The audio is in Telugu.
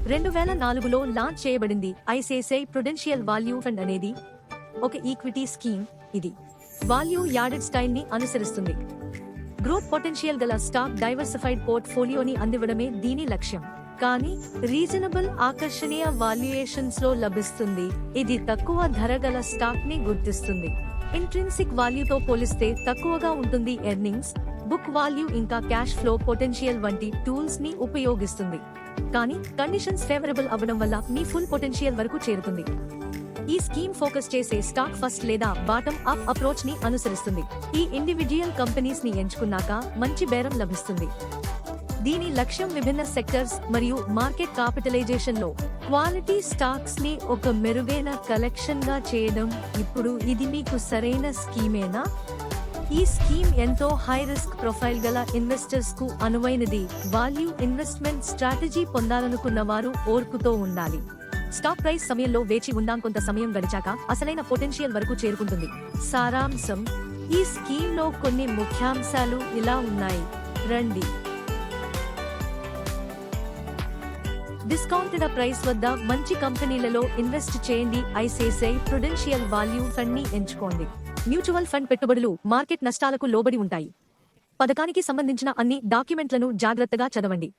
2004లో లాంచ్ చేయబడింది. ఐసిఐసిఐ ప్రుడెన్షియల్ వాల్యూ ఫండ్ అనేది ఒక ఈక్విటీ స్కీమ్. ఇది వాల్యూ యాడెడ్ స్టైల్ ని అనుసరిస్తుంది. గ్రోత్ పొటెన్షియల్ గల స్టాక్ డైవర్సిఫైడ్ పోర్ట్ఫోలియోని అందివ్వడమే దీని లక్ష్యం. కానీ రీజనబుల్ ఆకర్షణీయ వాల్యుయేషన్స్ లో లభిస్తుంది. ఇది తక్కువ ధర గల స్టాక్ ని గుర్తిస్తుంది. ఇంట్రిన్సిక్ వాల్యూతో పోలిస్తే తక్కువగా ఉంటుంది. ఎర్నింగ్స్, బుక్ వాల్యూ ఇంకా క్యాష్ ఫ్లో పొటెన్షియల్ వంటి టూల్స్ ని ఉపయోగిస్తుంది. కానీ కండిషన్స్ ఫేవరబుల్ అవ్వడం వల్ల మీ ఫుల్ పొటెన్షియల్ వరకు చేరుతుంది. ఈ స్కీమ్ ఫోకస్ చేసే స్టాక్ ఫస్ట్ లేదా బాటమ్ అప్ అప్రోచ్ ని అనుసరిస్తుంది. ఈ ఇండివిడ్యువల్ కంపెనీస్ ని ఎంచుకున్నాక మంచి బేరం లభిస్తుంది. దీని లక్ష్యం విభిన్న సెక్టర్స్ మరియు మార్కెట్ క్యాపిటలైజేషన్ లో క్వాలిటీ స్టాక్స్ ని ఒక మెరుగైన కలెక్షన్ గా చేయడం. ఇప్పుడు ఇది మీకు సరైన స్కీమేనా? ఈ స్కీమ్ ఎంతో హై రిస్క్ ప్రొఫైల్ గల ఇన్వెస్టర్స్ కు అనువైనది. వాల్యూ ఇన్వెస్ట్మెంట్ స్ట్రాటజీ పొందాలనుకున్న వారు ఓర్పుతో ఉండాలి. స్టాక్ ప్రైస్ సమయంలో వేచి ఉందాం. కొంత సమయం గడిచాక అసలైన పొటెన్షియల్ వరకు చేరుకుంటుంది. సారాంశం: ఈ స్కీమ్ లో కొన్ని ముఖ్యాంశాలు ఇలా ఉన్నాయి. రండి. డిస్కౌంటెడ్ ప్రైస్ వద్ద మంచి కంపెనీలలో ఇన్వెస్ట్ చేయండి. ఐసిఐసిఐ ప్రుడెన్షియల్ వాల్యూ ఫండ్ ని ఎంచుకోండి. మ్యూచువల్ ఫండ్ పెట్టుబడులు మార్కెట్ నష్టాలకు లోబడి ఉంటాయి. పథకానికి సంబంధించిన అన్ని డాక్యుమెంట్లను జాగ్రత్తగా చదవండి.